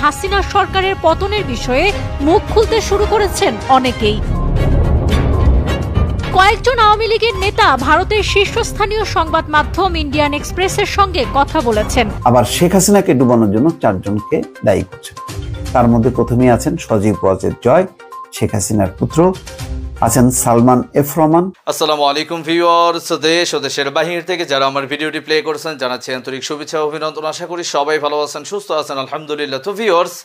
হাসিনা সরকারের পতনের বিষয়ে মুখ খুলতে শুরু করেছেন অনেকেই। কয়েকজন আওয়ামী লীগের নেতা ভারতের শীর্ষস্থানীয় সংবাদ মাধ্যম ইন্ডিয়ান এক্সপ্রেসের সঙ্গে কথা বলেছেন। আবার শেখ হাসিনাকে ডুবানোর জন্য 4 জনকে দায়ী করছেন। তার মধ্যে প্রথমেই আছেন সজীব ওয়াজেদ জয়, শেখ হাসিনার পুত্র, আছেন সালমান এফ রহমান। আসসালামু আলাইকুম ভিউয়ার্স, দেশ ও দেশের বাহির থেকে যারা আমার ভিডিওটি প্লে করছেন জানাচ্ছি আন্তরিক শুভেচ্ছা অভিনন্দন। আশা করি সবাই ভালো আছেন, সুস্থ আছেন, আলহামদুলিল্লাহ। তো ভিউয়ার্স,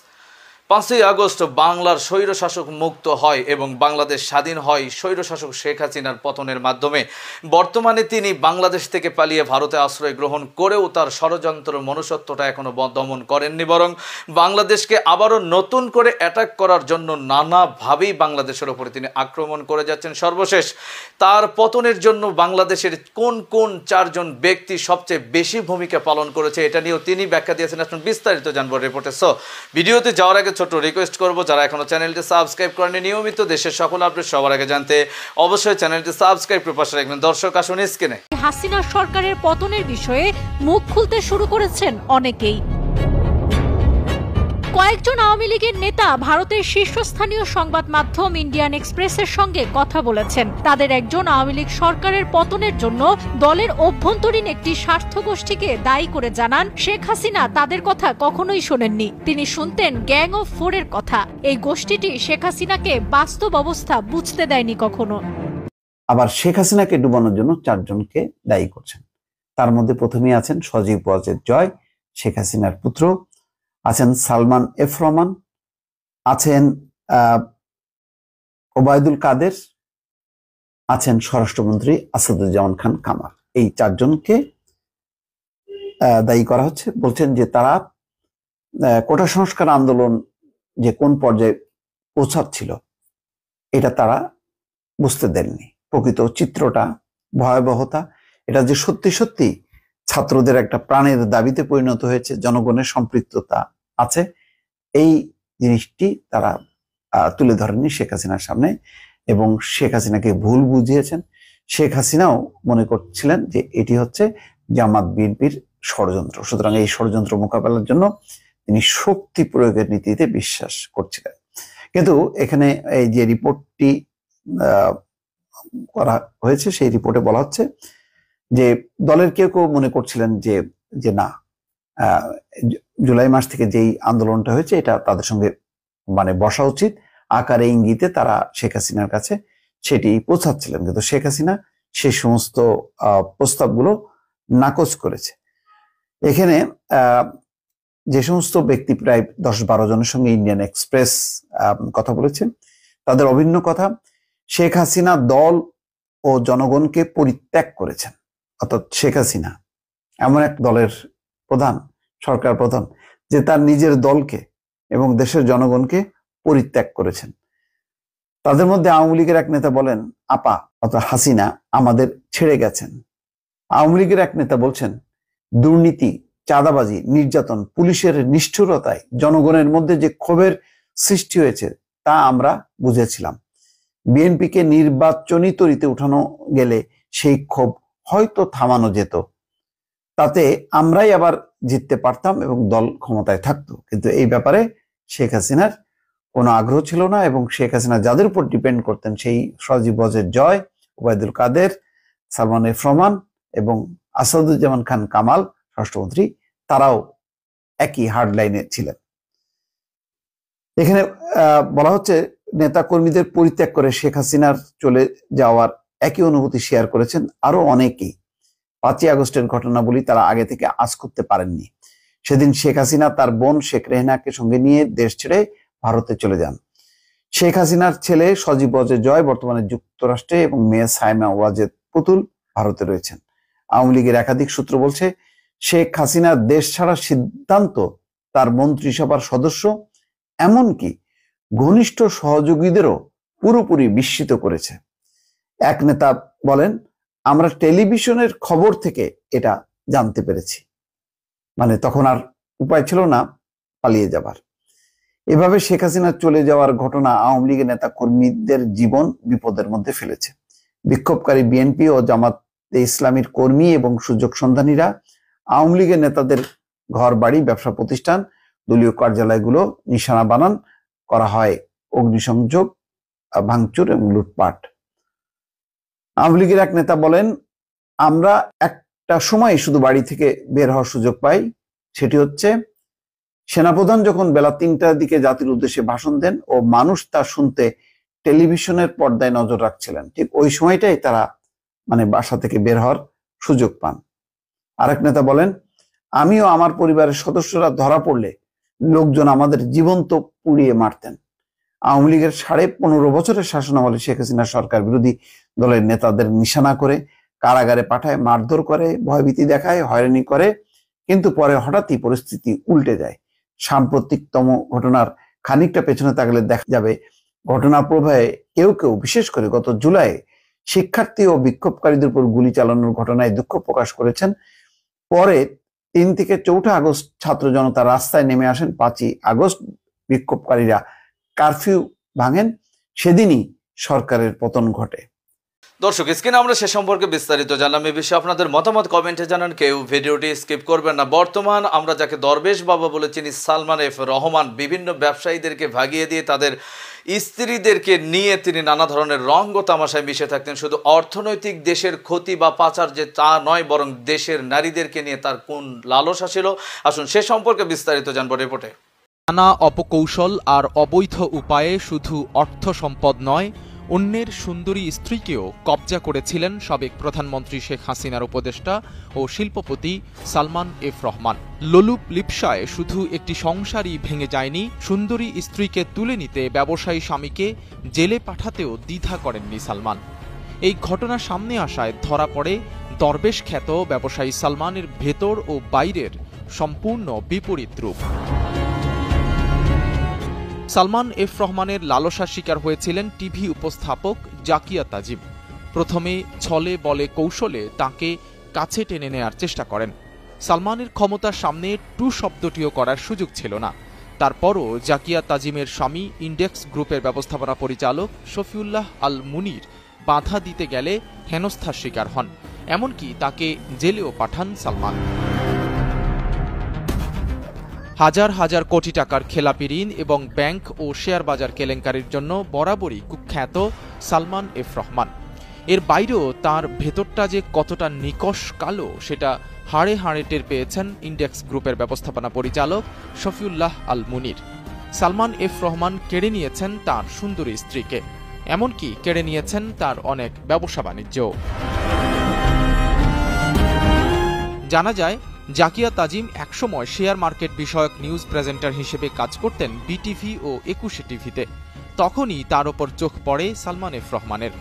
5ই আগস্ট বাংলার স্বৈরশাসক মুক্ত হয় এবং বাংলাদেশ স্বাধীন হয় স্বৈরশাসক শেখ হাসিনার পতনের মাধ্যমে। বর্তমানে তিনি বাংলাদেশ থেকে পালিয়ে ভারতে আশ্রয় গ্রহণ করেও তার ষড়যন্ত্র মনুষ্যত্বটা এখনো দমন করেননি, বরং বাংলাদেশকে আবারও নতুন করে অ্যাটাক করার জন্য নানাভাবেই বাংলাদেশের ওপরে তিনি আক্রমণ করে যাচ্ছেন। সর্বশেষ তার পতনের জন্য বাংলাদেশের কোন কোন 4 জন ব্যক্তি সবচেয়ে বেশি ভূমিকা পালন করেছে এটা নিয়েও তিনি ব্যাখ্যা দিয়েছেন। আসুন বিস্তারিত জানবো রিপোর্টে। সো ভিডিওতে যাওয়ার আগে ছোট্ট রিকোয়েস্ট করবো, যারা এখনো চ্যানেলটি সাবস্ক্রাইব করেনি, নিয়মিত দেশের সকল আপডেট সবার আগে জানতে অবশ্যই চ্যানেলটি সাবস্ক্রাইব করে পাশে রাখবেন। দর্শক আসুন স্ক্রিনে। হাসিনা সরকারের পতনের বিষয়ে মুখ খুলতে শুরু করেছেন অনেকেই। কয়েকজন আওয়ামী লীগের নেতা ভারতের শীর্ষস্থানীয় সংবাদ মাধ্যম ইন্ডিয়ান এক্সপ্রেসের সঙ্গে কথা বলেছেন। তাদের একজন আওয়ামী লীগ সরকারের পতনের জন্য দলের অভ্যন্তরীণ একটি স্বার্থগোষ্ঠীকে দায়ী করে জানান, শেখ হাসিনা তাদের কথা কখনোই শোনেননি। তিনি শুনতেন গ্যাং অফ 4-এর কথা। এই গোষ্ঠীটি শেখ হাসিনাকে বাস্তব অবস্থা বুঝতে দেয়নি কখনো। আবার শেখ হাসিনাকে ডুবানোর জন্য 4 জনকে দায়ী করছেন। তার মধ্যে প্রথমেই আছেন সজীব ওয়াজেদ জয়, শেখ হাসিনার পুত্র, আছেন সালমান এফ রহমান, আছেন ওবায়দুল কাদের, আছেন স্বরাষ্ট্রমন্ত্রী আসাদুজ্জামান খান কামাল। এই 4 জনকে দায়ী করা হচ্ছে। বলছেন যে তারা কোটা সংস্কার আন্দোলন যে কোন পর্যায়ে পৌঁছাচ্ছিল এটা তারা বুঝতে দেননি। প্রকৃত চিত্রটা, ভয়াবহতা, এটা যে সত্যি সত্যি ছাত্রদের একটা প্রাণের দাবিতে পরিণত হয়েছে, জনগণের সম্পৃক্ততা আছে, এই জিনিসটি তারা তুলে ধরেননি শেখ হাসিনার সামনে এবং শেখ হাসিনাকে ভুল বুঝিয়েছেন। শেখ হাসিনাও মনে করছিলেন যে এটি হচ্ছে জামাত বিএনপির ষড়যন্ত্র, সুতরাং এই ষড়যন্ত্র মোকাবেলার জন্য তিনি শক্তি প্রয়োগের নীতিতে বিশ্বাস করছিলেন। কিন্তু এখানে এই যে রিপোর্টটি করা হয়েছে সেই রিপোর্টে বলা হচ্ছে যে দলের কেউ কেউ মনে করছিলেন যে না, জুলাই মাস থেকে যেই আন্দোলনটা হয়েছে এটা তাদের সঙ্গে বসা উচিত, আকারে ইঙ্গিতে তারা শেখ হাসিনার কাছে সেটি পৌঁছাচ্ছিলেন। কিন্তু শেখ হাসিনা সেই সমস্ত প্রস্তাবগুলো নাকচ করেছে। এখানে যে সমস্ত ব্যক্তি প্রায় 10-12 জনের সঙ্গে ইন্ডিয়ান এক্সপ্রেস কথা বলেছেন, তাদের অভিন্ন কথা, শেখ হাসিনা দল ও জনগণকে পরিত্যাগ করেছেন। অর্থাৎ শেখ হাসিনা এমন এক দলের প্রধান, সরকার প্রধান, যে তার নিজের দলকে এবং দেশের জনগণকে পরিত্যাগ করেছেন। তাদের মধ্যে আওয়ামী লীগের এক নেতা বলেন, আপা অর্থাৎ হাসিনা আমাদের ছেড়ে গেছেন। আওয়ামী লীগের এক নেতা বলছেন, দুর্নীতি, চাঁদাবাজি, নির্যাতন, পুলিশের নিষ্ঠুরতায় জনগণের মধ্যে যে ক্ষোভের সৃষ্টি হয়েছে তা আমরা বুঝেছিলাম। বিএনপিকে নির্বাচনী তরিতে উঠানো গেলে সেই ক্ষোভ হয়তো থামানো যেত, তাতে আমরাই আবার জিততে পারতাম এবং দল ক্ষমতায় থাকতো। কিন্তু এই ব্যাপারে শেখ হাসিনার কোনো আগ্রহ ছিল না এবং শেখ হাসিনা যাদের উপর ডিপেন্ড করতেন, সেই সজীব ওয়াজেদ জয়, ওবায়দুল কাদের, সালমান এফ রহমান এবং আসাদুজ্জামান খান কামাল স্বরাষ্ট্রমন্ত্রী, তারাও একই হার্ড লাইনে ছিলেন। এখানে বলা হচ্ছে নেতা কর্মীদের পরিত্যাগ করে শেখ হাসিনার চলে যাওয়ার একই অনুভূতি শেয়ার করেছেন আরো অনেকেই। 5ই আগস্টের ঘটনাবলী তারা আগে থেকে আঁচ করতে পারেননি। সেদিন শেখ হাসিনা তার বোন শেখ রেহেনাকে সঙ্গে নিয়ে দেশ ছেড়ে ভারতে চলে যান। শেখ হাসিনার ছেলে সজীব ওয়াজেদ জয় বর্তমানে যুক্তরাষ্ট্রে এবং মেয়ে সাইমা ওয়াজেদ পুতুল ভারতে রয়েছেন। আওয়ামী লীগের একাধিক সূত্র বলছে, শেখ হাসিনার দেশ ছাড়ার সিদ্ধান্ত তার মন্ত্রিসভার সদস্য এমনকি ঘনিষ্ঠ সহযোগীদেরও পুরোপুরি বিস্মিত করেছে। এক নেতা বলেন, আমরা টেলিভিশনের খবর থেকে এটা জানতে পেরেছি। তখন আর উপায় ছিল না পালিয়ে যাবার। এভাবে শেখ হাসিনা চলে যাওয়ার ঘটনা আওয়ামী লীগের নেতা কর্মীদের জীবন বিপদের মধ্যে ফেলেছে। বিক্ষোভকারী বিএনপি ও জামাতে ইসলামীর কর্মী এবং সুযোগ সন্ধানীরা আওয়ামী লীগের নেতাদের ঘর বাড়ি, ব্যবসা প্রতিষ্ঠান দলীয় কার্যালয়গুলো নিশানা বানান করা হয়, অগ্নিসংযোগ, ভাঙচুর এবং লুটপাট। আওয়ামী লীগের এক নেতা বলেন, আমরা একটা সময় শুধু বাড়ি থেকে বের হওয়ার সুযোগ পাই, সেটি হচ্ছে সেনাপ্রধান যখন বেলা 3টার দিকে জাতির উদ্দেশ্যে ভাষণ দেন ও মানুষ তা শুনতে টেলিভিশনের পর্দায় নজর রাখছিলেন, ঠিক ওই সময়টাই তারা বাসা থেকে বের হওয়ার সুযোগ পান। আরেক নেতা বলেন, আমিও আমার পরিবারের সদস্যরা ধরা পড়লে লোকজন আমাদের জীবন্ত পুড়িয়ে মারতেন। আওয়ামী লীগের 15.5 বছরের শাসনামলে শেখ হাসিনা সরকার বিরোধী দলের নেতাদের নিশানা করে কারাগারে পাঠায়, মারধর করে, ভয়ভীতি দেখায়, হয়রানি করে, কিন্তু পরে হঠাৎই পরিস্থিতি উল্টে যায়। সাম্প্রতিকতম ঘটনার খানিকটা পেছনে তাকালে দেখা যাবে ঘটনার প্রবাহে কেউ কেউ, বিশেষ করে গত জুলাই শিক্ষার্থী ও বিক্ষোভকারীদের উপর গুলি চালানোর ঘটনায় দুঃখ প্রকাশ করেছেন। পরে 3 থেকে 4 আগস্ট ছাত্র জনতা রাস্তায় নেমে আসেন। 5ই আগস্ট বিক্ষোভকারীরা কারফিউ ভাঙেন, সেদিনই সরকারের পতন ঘটে। দর্শক, স্ক্রিনে আমরা সে সম্পর্কে বিস্তারিত জানলাম। এই বিষয়ে আপনাদের মতামত কমেন্টে জানান, কেউ ভিডিওটি স্কিপ করবেন না। বর্তমান আমরা যাকে দরবেশ বাবা বলে চিনি, সালমান এফ রহমান বিভিন্ন ব্যবসায়ীদেরকে ভাগিয়ে দিয়ে তাদের স্ত্রীদেরকে নিয়ে তিনি নানা ধরনের রঙ্গ তামাশায় মিশে থাকতেন। শুধু অর্থনৈতিক দেশের ক্ষতি বা পাচার যে তা নয়, বরং দেশের নারীদেরকে নিয়ে তার কোন লালসা ছিল, আসুন সে সম্পর্কে বিস্তারিত জানবো রিপোর্টে। নানা অপকৌশল আর অবৈধ উপায়ে শুধু অর্থ সম্পদ নয়, অন্যের সুন্দরী স্ত্রীকেও কবজা করেছিলেন সাবেক প্রধানমন্ত্রী শেখ হাসিনার উপদেষ্টা ও শিল্পপতি সালমান এফ রহমান। লোলুপ লিপসায় শুধু একটি সংসারই ভেঙে যায়নি, সুন্দরী স্ত্রীকে তুলে নিতে ব্যবসায়ী স্বামীকে জেলে পাঠাতেও দ্বিধা করেননি সালমান। এই ঘটনা সামনে আসায় ধরা পড়ে দরবেশ খ্যাত ব্যবসায়ী সালমানের ভেতর ও বাইরের সম্পূর্ণ বিপরীত রূপ। সালমান এফ রহমানের লালসার শিকার হয়েছিলেন টিভি উপস্থাপক জাকিয়া তাজিম। প্রথমে ছলে বলে কৌশলে তাকে কাছে টেনে নেয়ার চেষ্টা করেন। সালমানের ক্ষমতার সামনে টু শব্দটিও করার সুযোগ ছিল না। তারপরও জাকিয়া তাজিমের স্বামী ইন্ডেক্স গ্রুপের ব্যবস্থাপনা পরিচালক শফিউল্লাহ আল মুনির বাধা দিতে গেলে হেনস্থার শিকার হন, এমনকি তাকে জেলেও পাঠান সালমান। হাজার হাজার কোটি টাকার খেলাপি ঋণ এবং ব্যাংক ও শেয়ার বাজার কেলেঙ্কারির জন্য বরাবরই কুখ্যাত সালমান এফ রহমান। এর বাইরেও তার ভেতরটা যে কতটা নিকষ কালো সেটা হাড়ে হাড়ে টের পেয়েছেন ইন্ডেক্স গ্রুপের ব্যবস্থাপনা পরিচালক শফিউল্লাহ আল মুনির। সালমান এফ রহমান কেড়ে নিয়েছেন তার সুন্দরী স্ত্রীকে, এমনকি কেড়ে নিয়েছেন তার অনেক ব্যবসা বাণিজ্য। জানা যায়, জাকিয়া তাজিম একসময় শেয়ার মার্কেট বিষয়ক নিউজ প্রেজেন্টার হিসেবে কাজ করতেন বিটিভি ও 21 টিভিতে। তখনই তার ওপর চোখ পড়ে সালমান এফ রহমানের।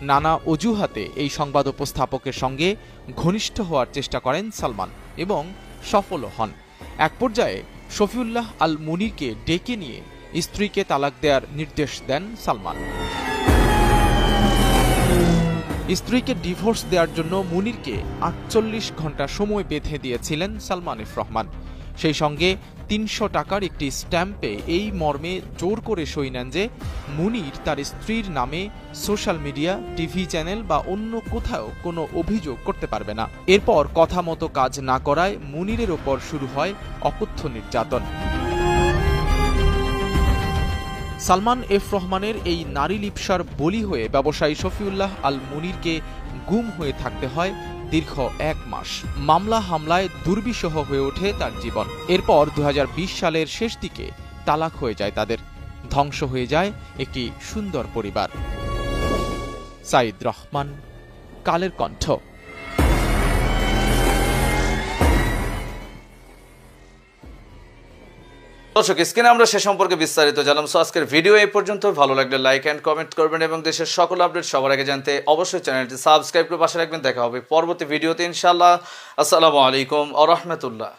নানা অজুহাতে এই সংবাদ উপস্থাপকের সঙ্গে ঘনিষ্ঠ হওয়ার চেষ্টা করেন সালমান এবং সফলও হন। এক পর্যায়ে শফিউল্লাহ আল মুনিরকে ডেকে নিয়ে স্ত্রীকে তালাক দেওয়ার নির্দেশ দেন সালমান। স্ত্রীকে ডিভোর্স দেওয়ার জন্য মুনিরকে 48 ঘন্টা সময় বেঁধে দিয়েছিলেন সালমান এফ রহমান। সেই সঙ্গে 300 টাকার একটি স্ট্যাম্পে এই মর্মে জোর করে সই নেন যে মুনির তার স্ত্রীর নামে সোশ্যাল মিডিয়া, টিভি চ্যানেল বা অন্য কোথাও কোনো অভিযোগ করতে পারবে না। এরপর কথা মতো কাজ না করায় মুনিরের ওপর শুরু হয় অকথ্য নির্যাতন। সালমান এফ রহমানের এই নারী লিপ্সার বলি হয়ে ব্যবসায়ী শফিউল্লাহ আল মুনিরকে গুম হয়ে থাকতে হয় দীর্ঘ 1 মাস। মামলা হামলায় দুর্বিষহ হয়ে ওঠে তার জীবন। এরপর 2020 সালের শেষ দিকে তালাক হয়ে যায় তাদের, ধ্বংস হয়ে যায় একটি সুন্দর পরিবার। সাইদ রহমান, কালের কণ্ঠ। দর্শক, স্ক্রিনে আমরা সে সম্পর্কে বিস্তারিত জানলাম। সো আজকের ভিডিও এই পর্যন্ত। ভালো লাগলে লাইক অ্যান্ড কমেন্ট করবেন এবং দেশের সকল আপডেট সবার আগে জানতে অবশ্যই চ্যানেলটি সাবস্ক্রাইব করে পাশে রাখবেন। দেখা হবে পরবর্তী ভিডিওতে ইনশাআল্লাহ। আসসালামু আলাইকুম ওয়া রাহমাতুল্লাহ।